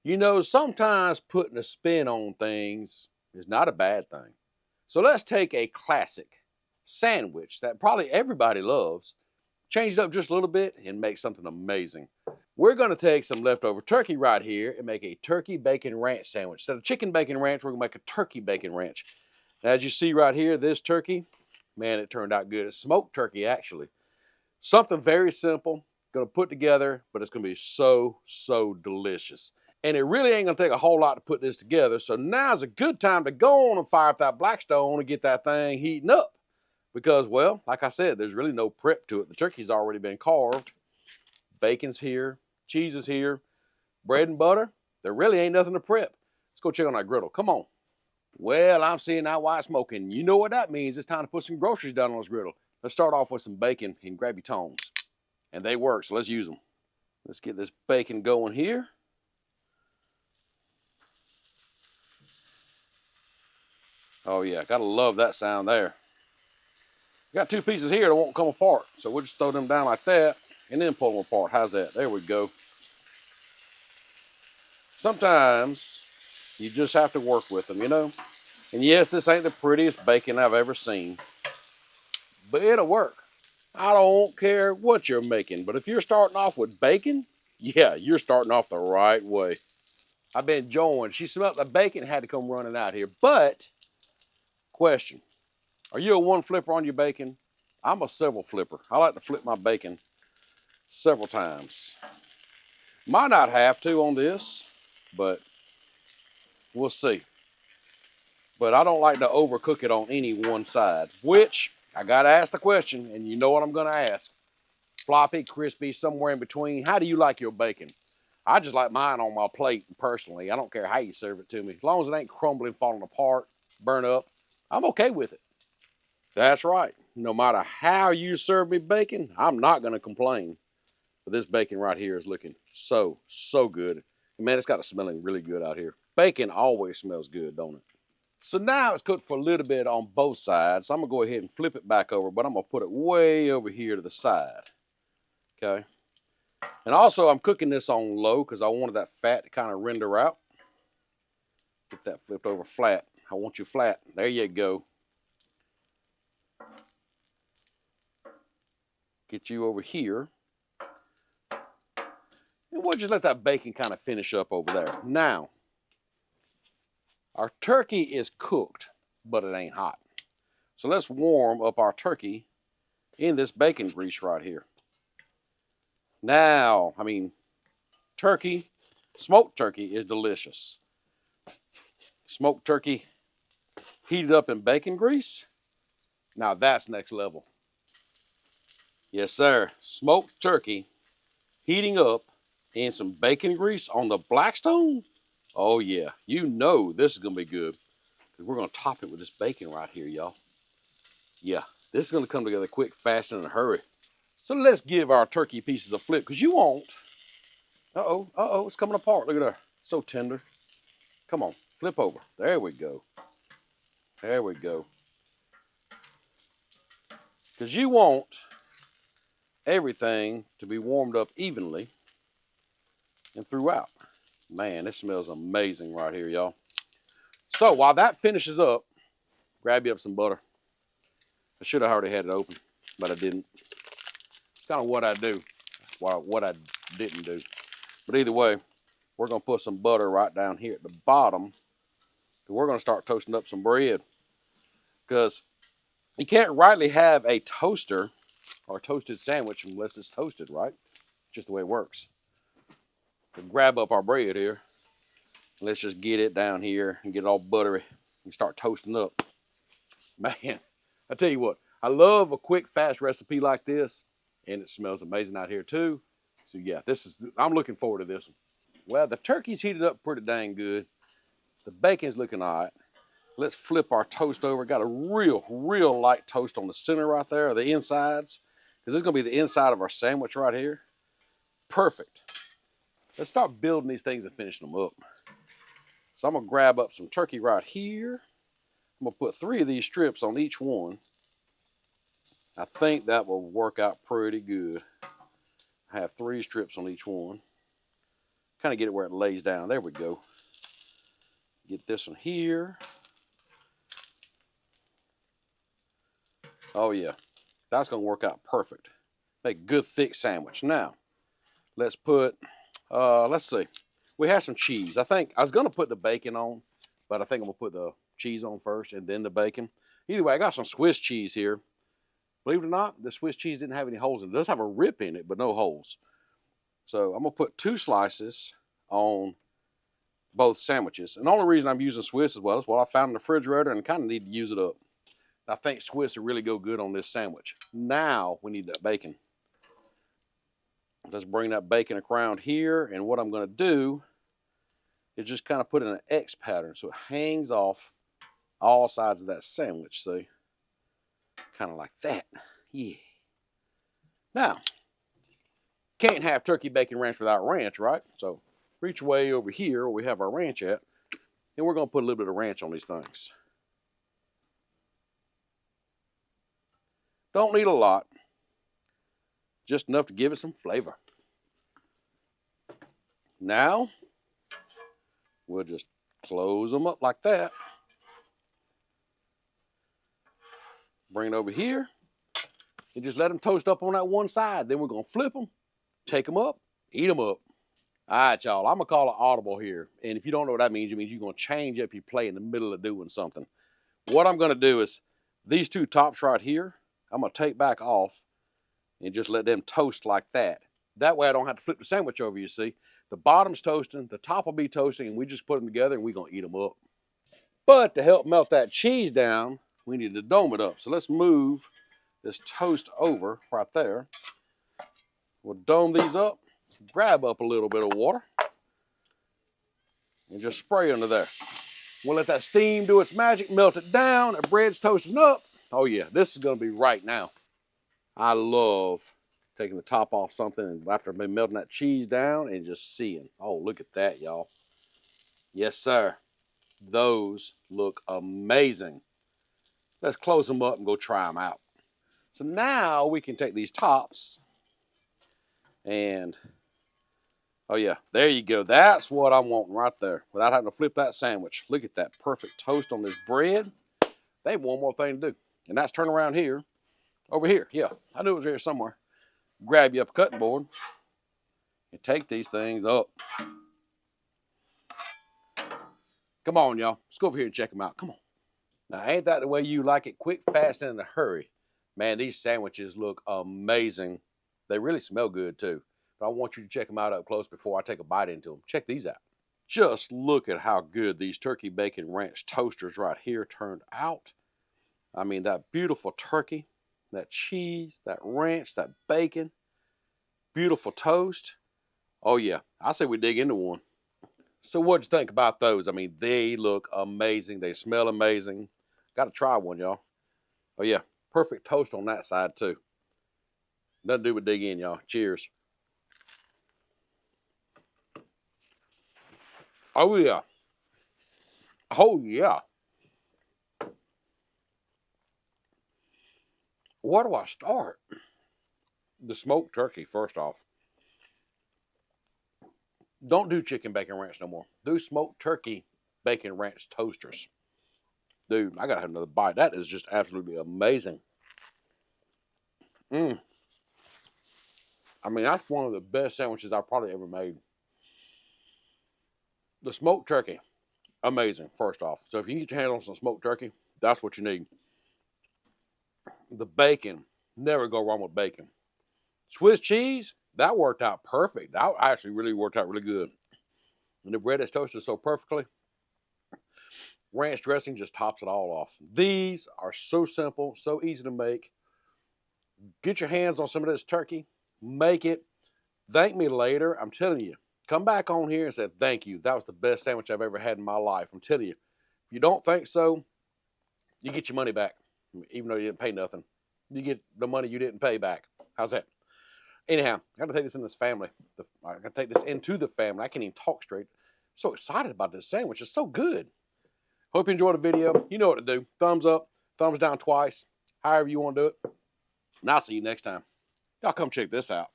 You know, sometimes putting a spin on things is not a bad thing. So let's take a classic sandwich that probably everybody loves, change it up just a little bit, and make something amazing. We're going to take some leftover turkey right here and make a turkey bacon ranch sandwich. Instead of chicken bacon ranch, we're going to make a turkey bacon ranch. As you see right here, this turkey, man, it turned out good. It's smoked turkey, actually. Something very simple, going to put together, but it's going to be so, so delicious. And it really ain't going to take a whole lot to put this together. So now's a good time to go on and fire up that Blackstone and get that thing heating up. Because, well, like I said, there's really no prep to it. The turkey's already been carved. Bacon's here. Cheese is here. Bread and butter. There really ain't nothing to prep. Let's go check on that griddle. Come on. Well, I'm seeing that white smoking. You know what that means. It's time to put some groceries down on this griddle. Let's start off with some bacon and grab your tongs. And they work, so let's use them. Let's get this bacon going here. Oh yeah, gotta love that sound there. Got two pieces here that won't come apart, so we'll just throw them down like that and then pull them apart. How's that? There we go. Sometimes you just have to work with them, you know? And yes, this ain't the prettiest bacon I've ever seen, but it'll work. I don't care what you're making, but if you're starting off with bacon, yeah, you're starting off the right way. I've been enjoying. She smelled the bacon, had to come running out here. But, question, are you a one flipper on your bacon? I'm a several flipper. I like to flip my bacon several times. Might not have to on this, but we'll see. But I don't like to overcook it on any one side, which I got to ask the question, and you know what I'm going to ask. Floppy, crispy, somewhere in between. How do you like your bacon? I just like mine on my plate personally. I don't care how you serve it to me. As long as it ain't crumbling, falling apart, burn up, I'm okay with it. That's right. No matter how you serve me bacon, I'm not going to complain. But this bacon right here is looking so, so good. And man, it's got a smelling really good out here. Bacon always smells good, don't it? So now it's cooked for a little bit on both sides. So I'm going to go ahead and flip it back over, but I'm going to put it way over here to the side. Okay. And also, I'm cooking this on low because I wanted that fat to kind of render out. Get that flipped over flat. I want you flat. There you go. Get you over here. And we'll just let that bacon kind of finish up over there. Now, our turkey is cooked, but it ain't hot. So let's warm up our turkey in this bacon grease right here. Now, turkey, smoked turkey is delicious. Smoked turkey heated up in bacon grease. Now that's next level. Yes, sir. Smoked turkey heating up in some bacon grease on the Blackstone. Oh, yeah. You know this is going to be good. We're going to top it with this bacon right here, y'all. Yeah, this is going to come together quick, fast, and in a hurry. So let's give our turkey pieces a flip because you won't. Uh-oh, it's coming apart. Look at that. So tender. Come on, flip over. There we go. There we go. Because you want everything to be warmed up evenly and throughout. Man, this smells amazing right here, y'all. So while that finishes up, grab you up some butter. I should have already had it open, but I didn't. It's kind of what I do, what I didn't do. But either way, we're going to put some butter right down here at the bottom. We're going to start toasting up some bread. Because you can't rightly have a toaster or a toasted sandwich unless it's toasted, right? Just the way it works. So grab up our bread here. Let's just get it down here and get it all buttery and start toasting up. Man, I tell you what, I love a quick, fast recipe like this, and it smells amazing out here too. So yeah, I'm looking forward to this one. Well, the turkey's heated up pretty dang good. The bacon's looking all right. Let's flip our toast over. Got a real light toast on the center right there, the insides. Because this is going to be the inside of our sandwich right here. Perfect. Let's start building these things and finishing them up. So I'm going to grab up some turkey right here. I'm going to put 3 of these strips on each one. I think that will work out pretty good. I have 3 strips on each one. kind of get it where it lays down. There we go. Get this one here. Oh yeah, that's gonna work out perfect. Make a good thick sandwich. Now, let's put, let's see. We have some cheese. I think I was gonna put the bacon on, but I think I'm gonna put the cheese on first and then the bacon. Either way, I got some Swiss cheese here. Believe it or not, the Swiss cheese didn't have any holes in it. It does have a rip in it, but no holes. So I'm gonna put 2 slices on both sandwiches. And the only reason I'm using Swiss as well is what I found in the refrigerator and kind of need to use it up. I think Swiss will really go good on this sandwich. Now we need that bacon. Let's bring that bacon around here, and what I'm going to do is just kind of put in an X pattern so it hangs off all sides of that sandwich. See? Kind of like that. Yeah. Now, can't have turkey bacon ranch without ranch, right? So reach way over here where we have our ranch at, and we're going to put a little bit of ranch on these things. Don't need a lot, just enough to give it some flavor. Now, we'll just close them up like that. Bring it over here and just let them toast up on that one side. Then we're going to flip them, take them up, eat them up. All right, y'all, I'm going to call it audible here. And if you don't know what that means, it means you're going to change up your play in the middle of doing something. What I'm going to do is these 2 tops right here, I'm going to take back off and just let them toast like that. That way I don't have to flip the sandwich over, you see. The bottom's toasting, the top will be toasting, and we just put them together and we're going to eat them up. But to help melt that cheese down, we need to dome it up. So let's move this toast over right there. We'll dome these up, grab up a little bit of water, and just spray under there. We'll let that steam do its magic, melt it down, the bread's toasting up. Oh yeah, this is gonna be right now. I love taking the top off something and after I've been melting that cheese down and just seeing. Oh, look at that, y'all. Yes, sir. Those look amazing. Let's close them up and go try them out. So now we can take these tops and, oh yeah, there you go. That's what I'm wanting right there without having to flip that sandwich. Look at that perfect toast on this bread. They have one more thing to do, and that's turn around here, over here. Yeah, I knew it was here somewhere. Grab you up a cutting board and take these things up. Come on, y'all. Let's go over here and check them out. Come on. Now, ain't that the way you like it? Quick, fast, and in a hurry. Man, these sandwiches look amazing. They really smell good, too. But I want you to check them out up close before I take a bite into them. Check these out. Just look at how good these turkey bacon ranch toasters right here turned out. I mean, that beautiful turkey, that cheese, that ranch, that bacon, beautiful toast. Oh, yeah. I say we dig into one. So what'd you think about those? I mean, they look amazing. They smell amazing. Got to try one, y'all. Oh, yeah. Perfect toast on that side, too. Nothing to do but dig in, y'all. Cheers. Oh, yeah. Oh, yeah. Where do I start? The smoked turkey, first off. Don't do chicken bacon ranch no more. Do smoked turkey bacon ranch toasters. Dude, I got to have another bite. That is just absolutely amazing. I mean, that's one of the best sandwiches I've probably ever made. The smoked turkey, amazing, first off. So if you can get your hands on some smoked turkey, that's what you need. The bacon, never go wrong with bacon. Swiss cheese, that worked out perfect. That actually really worked out really good. And the bread is toasted so perfectly. Ranch dressing just tops it all off. These are so simple, so easy to make. Get your hands on some of this turkey. Make it. Thank me later. I'm telling you. Come back on here and say, thank you. That was the best sandwich I've ever had in my life. I'm telling you. If you don't think so, you get your money back. Even though you didn't pay nothing. You get the money you didn't pay back. How's that? Anyhow, I got to take this in this family. I got to take this into the family. I can't even talk straight. So excited about this sandwich. It's so good. Hope you enjoyed the video. You know what to do. Thumbs up, thumbs down twice. However you want to do it. And I'll see you next time. Y'all come check this out.